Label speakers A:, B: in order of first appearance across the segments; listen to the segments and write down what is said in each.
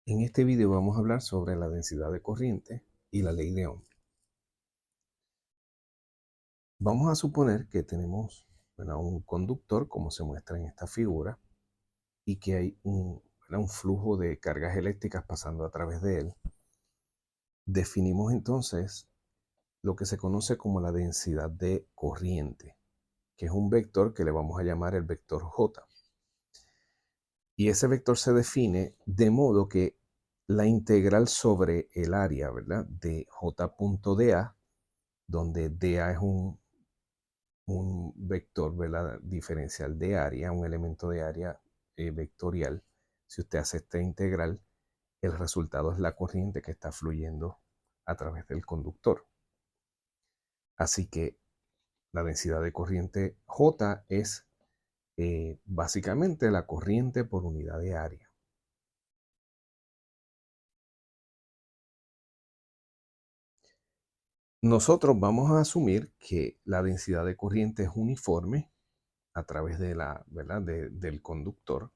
A: En este video vamos a hablar sobre la densidad de corriente y la ley de Ohm. Vamos a suponer que tenemos un conductor, como se muestra en esta figura, y que hay un flujo de cargas eléctricas pasando a través de él. Definimos entonces lo que se conoce como la densidad de corriente, que es un vector que le vamos a llamar el vector J. Y ese vector se define de modo que la integral sobre el área, ¿verdad?, de J.dA, donde dA es un vector, ¿verdad?, diferencial de área, un elemento de área vectorial. Si usted hace esta integral, el resultado es la corriente que está fluyendo a través del conductor. Así que la densidad de corriente J es básicamente la corriente por unidad de área. Nosotros vamos a asumir que la densidad de corriente es uniforme a través de ¿verdad?, del conductor,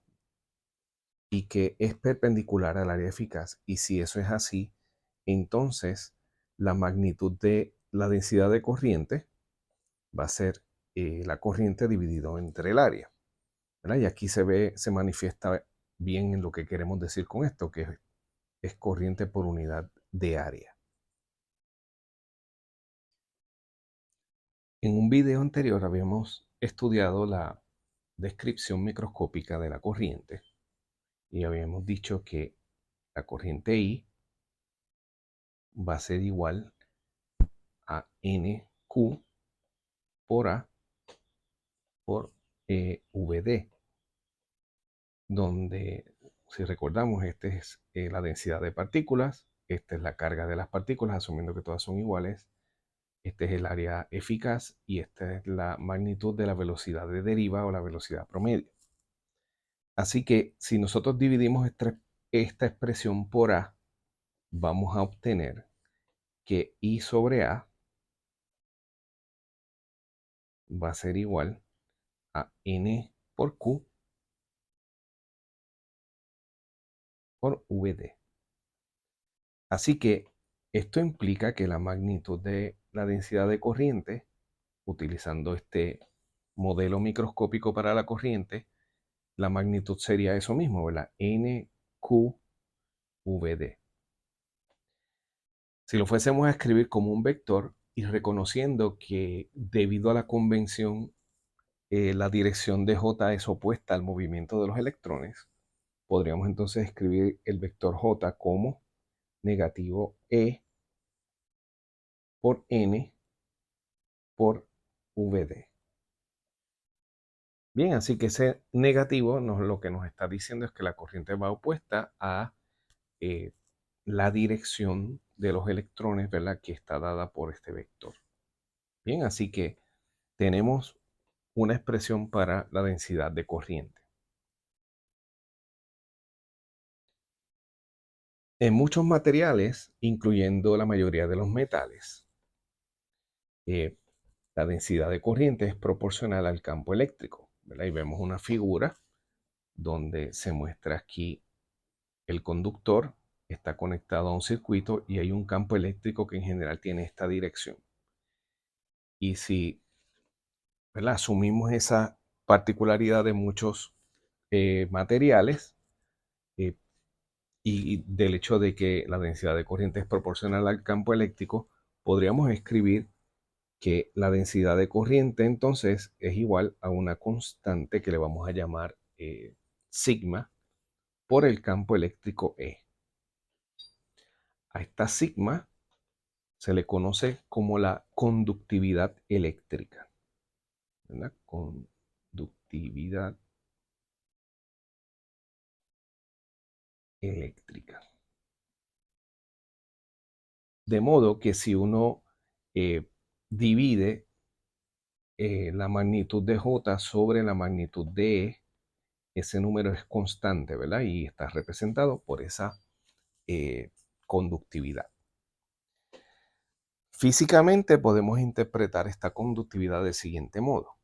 A: y que es perpendicular al área eficaz. Y si eso es así, entonces la magnitud de la densidad de corriente va a ser la corriente dividido entre el área, ¿verdad? Y aquí se manifiesta bien en lo que queremos decir con esto, que es corriente por unidad de área. En un video anterior habíamos estudiado la descripción microscópica de la corriente y habíamos dicho que la corriente I va a ser igual a NQ por A por VD, donde, si recordamos, esta es la densidad de partículas, esta es la carga de las partículas, asumiendo que todas son iguales, este es el área eficaz y esta es la magnitud de la velocidad de deriva o la velocidad promedio. Así que si nosotros dividimos esta expresión por A, vamos a obtener que I sobre A va a ser igual a N por Q por VD. Así que esto implica que la magnitud de la densidad de corriente, utilizando este modelo microscópico para la corriente, la magnitud sería eso mismo, ¿verdad? NQVD. Si lo fuésemos a escribir como un vector y reconociendo que debido a la convención la dirección de J es opuesta al movimiento de los electrones, podríamos entonces escribir el vector J como negativo E por N por VD. Bien, así que ese negativo lo que nos está diciendo es que la corriente va opuesta a eh, la dirección de los electrones, ¿verdad?, que está dada por este vector. Bien, así que tenemos una expresión para la densidad de corriente. En muchos materiales, incluyendo la mayoría de los metales, eh, la densidad de corriente es proporcional al campo eléctrico, ¿verdad? Y vemos una figura donde se muestra aquí el conductor está conectado a un circuito y hay un campo eléctrico que en general tiene esta dirección. Y si, ¿verdad?, asumimos esa particularidad de muchos materiales eh, y del hecho de que la densidad de corriente es proporcional al campo eléctrico, podríamos escribir que la densidad de corriente entonces es igual a una constante que le vamos a llamar sigma por el campo eléctrico E. A esta sigma se le conoce como la conductividad eléctrica, ¿verdad? Conductividad eléctrica. De modo que si uno divide la magnitud de J sobre la magnitud de E, ese número es constante, ¿verdad? Y está representado por esa conductividad. Físicamente podemos interpretar esta conductividad del siguiente modo,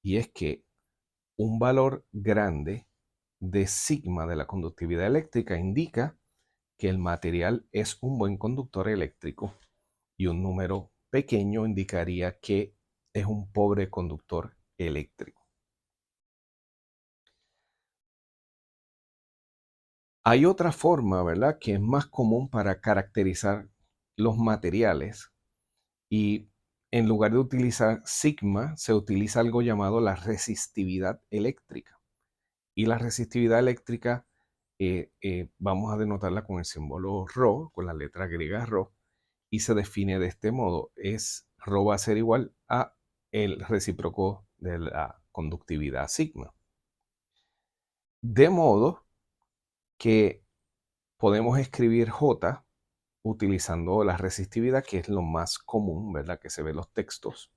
A: y es que un valor grande de sigma de la conductividad eléctrica indica que el material es un buen conductor eléctrico y un número pequeño indicaría que es un pobre conductor eléctrico. Hay otra forma, ¿verdad?, que es más común para caracterizar los materiales y en lugar de utilizar sigma, se utiliza algo llamado la resistividad eléctrica. Y la resistividad eléctrica vamos a denotarla con el símbolo Rho, con la letra griega Rho, y se define de este modo. Rho va a ser igual a el recíproco de la conductividad sigma. De modo que podemos escribir J utilizando la resistividad, que es lo más común, ¿verdad?, que se ve en los textos.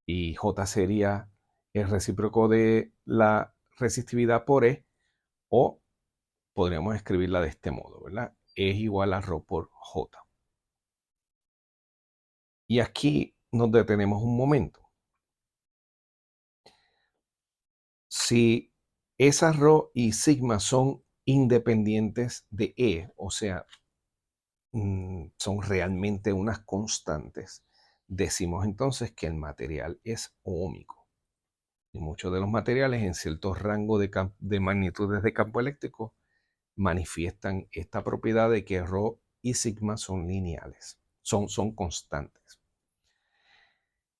A: Y J sería el recíproco de la resistividad por E, o podríamos escribirla de este modo, ¿verdad? E es igual a Rho por J. Y aquí nos detenemos un momento. Si esa Rho y sigma son independientes de E, o sea, son realmente unas constantes, decimos entonces que el material es ohmico. Y muchos de los materiales en ciertos rangos de magnitudes de campo eléctrico manifiestan esta propiedad de que Rho y sigma son lineales, son constantes.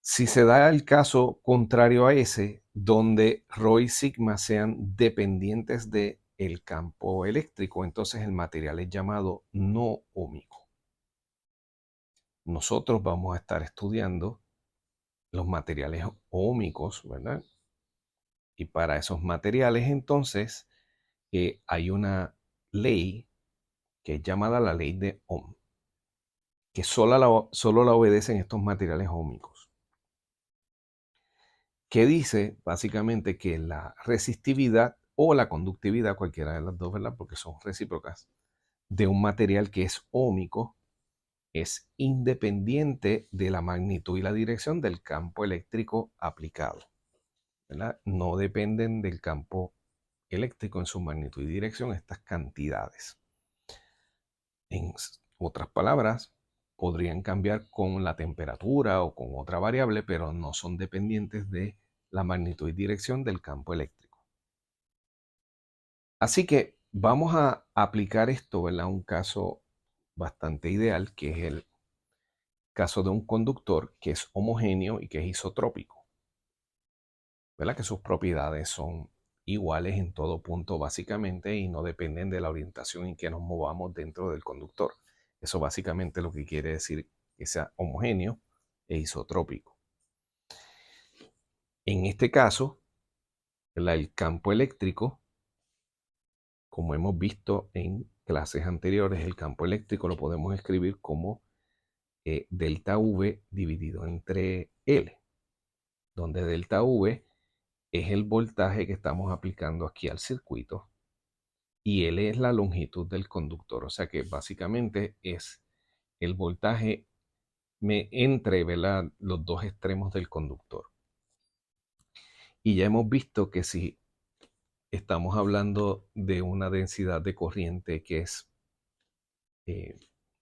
A: Si se da el caso contrario a ese, donde Rho y sigma sean dependientes del campo eléctrico, entonces el material es llamado no ohmico. Nosotros vamos a estar estudiando los materiales ohmicos, ¿verdad? Y para esos materiales, entonces, hay una ley que es llamada la ley de Ohm, que solo la obedecen estos materiales ohmicos, que dice básicamente que la resistividad o la conductividad, cualquiera de las dos, ¿verdad?, porque son recíprocas, de un material que es ohmico es independiente de la magnitud y la dirección del campo eléctrico aplicado, ¿verdad? No dependen del campo eléctrico en su magnitud y dirección estas cantidades. En otras palabras, podrían cambiar con la temperatura o con otra variable, pero no son dependientes de la magnitud y dirección del campo eléctrico. Así que vamos a aplicar esto, ¿verdad?, a un caso bastante ideal, que es el caso de un conductor que es homogéneo y que es isotrópico, ¿verdad?, que sus propiedades son iguales en todo punto básicamente y no dependen de la orientación en que nos movamos dentro del conductor. Eso básicamente lo que quiere decir que sea homogéneo e isotrópico. En este caso, el campo eléctrico, como hemos visto en clases anteriores, el campo eléctrico lo podemos escribir como delta V dividido entre L, donde delta V es el voltaje que estamos aplicando aquí al circuito y L es la longitud del conductor, o sea que básicamente es el voltaje entre, ¿verdad?, los dos extremos del conductor. Y ya hemos visto que si estamos hablando de una densidad de corriente que es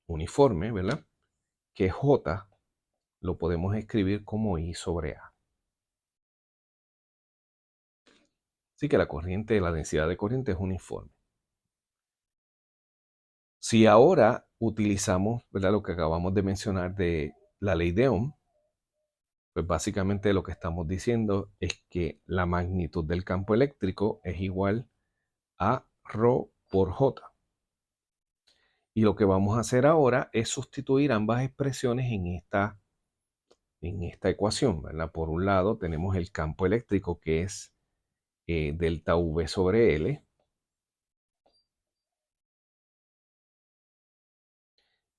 A: uniforme, ¿verdad?, que J lo podemos escribir como I sobre A. Así que la densidad de corriente es uniforme. Si ahora utilizamos, ¿verdad?, lo que acabamos de mencionar de la ley de Ohm, pues básicamente lo que estamos diciendo es que la magnitud del campo eléctrico es igual a Rho por J. Y lo que vamos a hacer ahora es sustituir ambas expresiones en esta ecuación, ¿verdad? Por un lado tenemos el campo eléctrico que es delta V sobre L.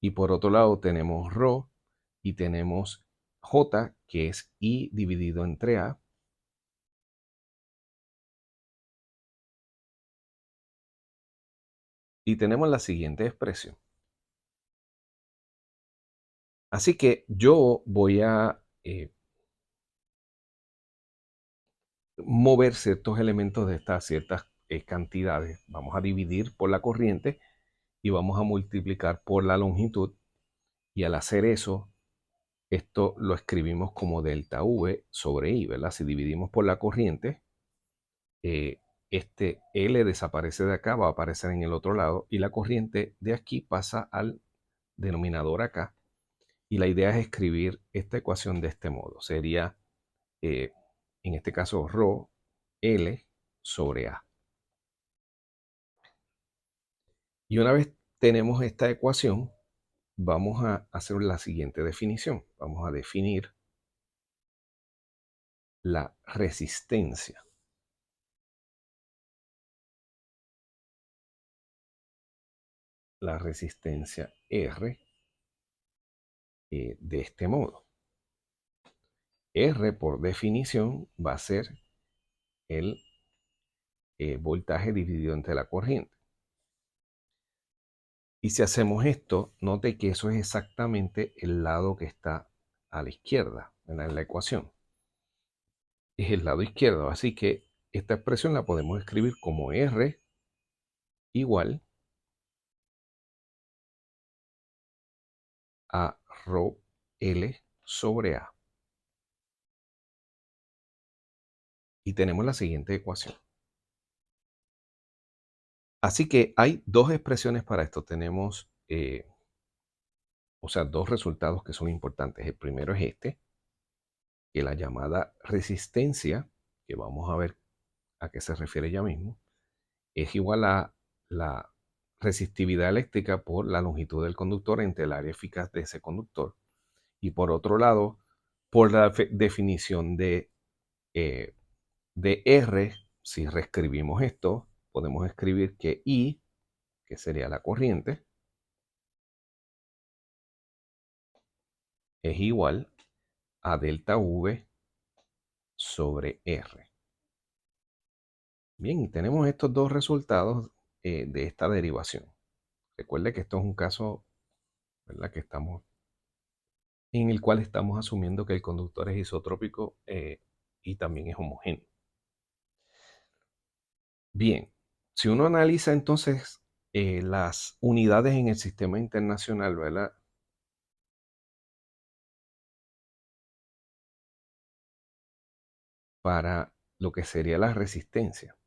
A: Y por otro lado tenemos Rho y tenemos J, que es I dividido entre A. Y tenemos la siguiente expresión. Así que yo voy a mover ciertos elementos de estas ciertas cantidades. Vamos a dividir por la corriente y vamos a multiplicar por la longitud, y al hacer eso, esto lo escribimos como delta V sobre I, ¿verdad? Si dividimos por la corriente, este L desaparece de acá, va a aparecer en el otro lado, y la corriente de aquí pasa al denominador acá. Y la idea es escribir esta ecuación de este modo. Sería, en este caso, ρ L sobre A. Y una vez tenemos esta ecuación, vamos a hacer la siguiente definición. Vamos a definir la resistencia. La resistencia R de este modo. R por definición va a ser el voltaje dividido entre la corriente. Y si hacemos esto, note que eso es exactamente el lado que está a la izquierda en la ecuación. Es el lado izquierdo, así que esta expresión la podemos escribir como R igual a ρ L sobre A. Y tenemos la siguiente ecuación. Así que hay dos expresiones para esto. Tenemos, o sea, dos resultados que son importantes. El primero es este, que la llamada resistencia, que vamos a ver a qué se refiere ya mismo, es igual a la resistividad eléctrica por la longitud del conductor entre el área eficaz de ese conductor. Y por otro lado, por la definición eh, de R, si reescribimos esto, podemos escribir que I, que sería la corriente, es igual a delta V sobre R. Bien, y tenemos estos dos resultados de esta derivación. Recuerde que esto es un caso, ¿verdad?, en el cual estamos asumiendo que el conductor es isotrópico y también es homogéneo. Bien, si uno analiza entonces las unidades en el sistema internacional, ¿verdad?, para lo que sería la resistencia,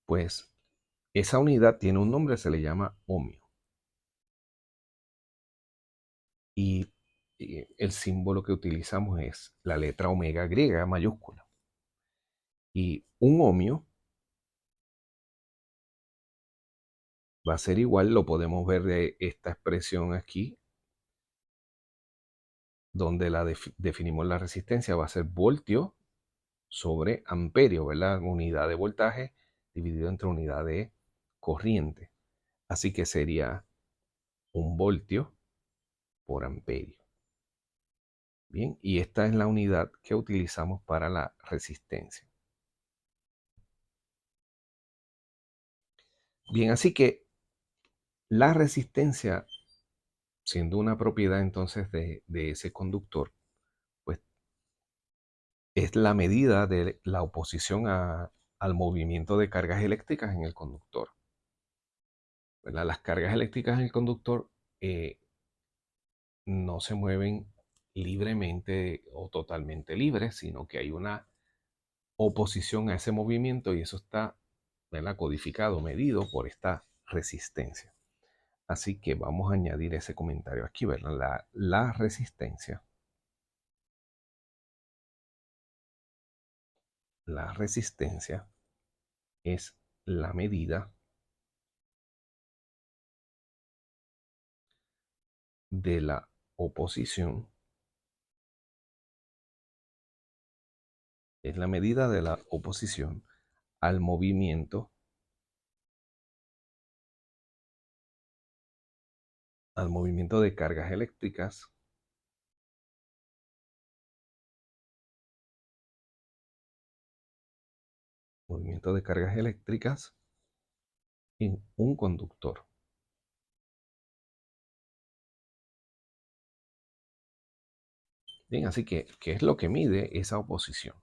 A: pues esa unidad tiene un nombre, se le llama ohmio. Y el símbolo que utilizamos es la letra omega griega mayúscula. Y un ohmio va a ser igual, lo podemos ver de esta expresión aquí, donde definimos la resistencia, va a ser voltio sobre amperio, ¿verdad? Unidad de voltaje dividido entre unidad de corriente. Así que sería un voltio por amperio. Bien, y esta es la unidad que utilizamos para la resistencia. Bien, así que la resistencia, siendo una propiedad entonces de ese conductor, pues es la medida de la oposición al movimiento de cargas eléctricas en el conductor, ¿verdad? Las cargas eléctricas en el conductor eh, no se mueven libremente o totalmente libres, sino que hay una oposición a ese movimiento y eso está, ¿verdad?, codificado, medido por esta resistencia. Así que vamos a añadir ese comentario aquí, ¿verdad? La resistencia. La resistencia es la medida de la oposición, es la medida de la oposición al movimiento de cargas eléctricas en un conductor. Bien, así que, ¿qué es lo que mide esa oposición?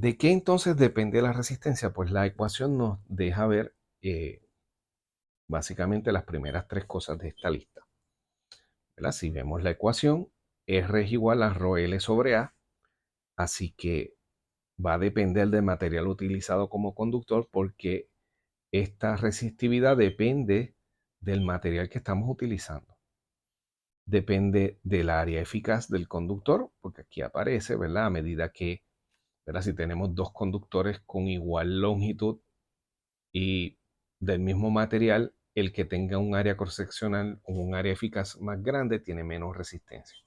A: ¿De qué entonces depende la resistencia? Pues la ecuación nos deja ver básicamente las primeras tres cosas de esta lista, ¿verdad? Si vemos la ecuación, R es igual a ρL sobre A, así que va a depender del material utilizado como conductor porque esta resistividad depende del material que estamos utilizando. Depende del área eficaz del conductor, porque aquí aparece, ¿verdad? A medida que, ¿verdad? Si tenemos dos conductores con igual longitud y del mismo material, el que tenga un área cross-seccional o un área eficaz más grande tiene menos resistencia.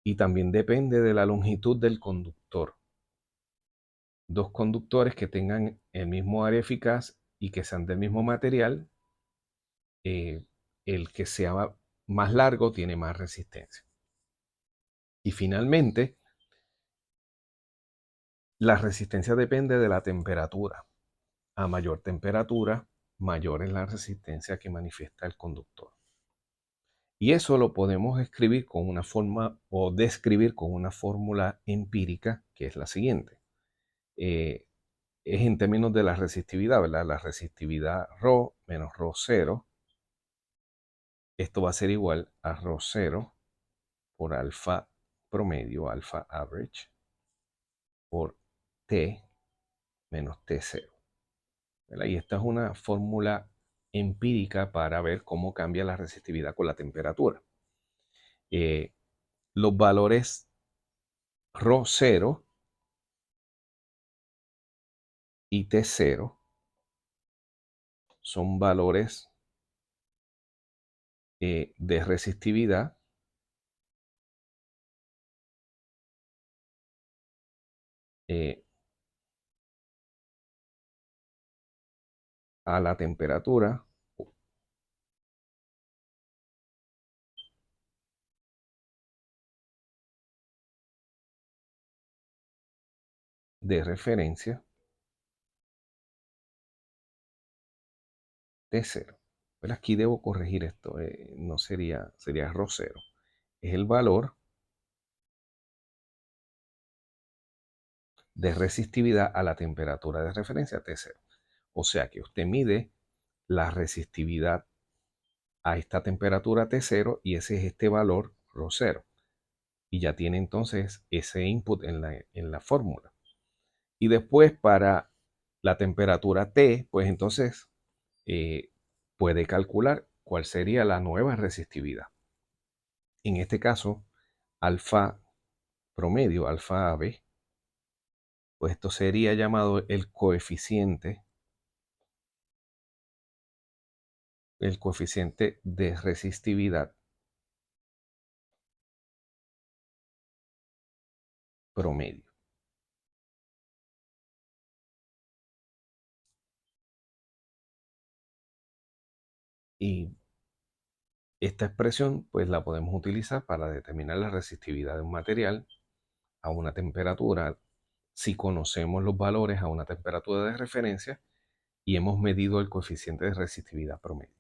A: Y también depende de la longitud del conductor. Dos conductores que tengan el mismo área eficaz y que sean del mismo material, el que sea más largo tiene más resistencia. Y finalmente, la resistencia depende de la temperatura. A mayor temperatura, mayor es la resistencia que manifiesta el conductor. Y eso lo podemos escribir con una forma o describir con una fórmula empírica que es la siguiente. Es en términos de la resistividad, ¿verdad? La resistividad ρ menos ρ0. Esto va a ser igual a ρ0 por alfa promedio, alfa average, por T menos T0. ¿Verdad? Y esta es una fórmula empírica para ver cómo cambia la resistividad con la temperatura. Los valores ρ0 y T0 son valores de resistividad a la temperatura de referencia T0. Pero aquí debo corregir esto, no sería ρ0. Es el valor de resistividad a la temperatura de referencia T0. O sea que usted mide la resistividad a esta temperatura T0 y ese es este valor ρ0. Y ya tiene entonces ese input en la fórmula. Y después para la temperatura T, pues entonces puede calcular cuál sería la nueva resistividad. En este caso, alfa promedio, alfa AB, pues esto sería llamado el coeficiente de resistividad promedio. Y esta expresión pues la podemos utilizar para determinar la resistividad de un material a una temperatura si conocemos los valores a una temperatura de referencia y hemos medido el coeficiente de resistividad promedio.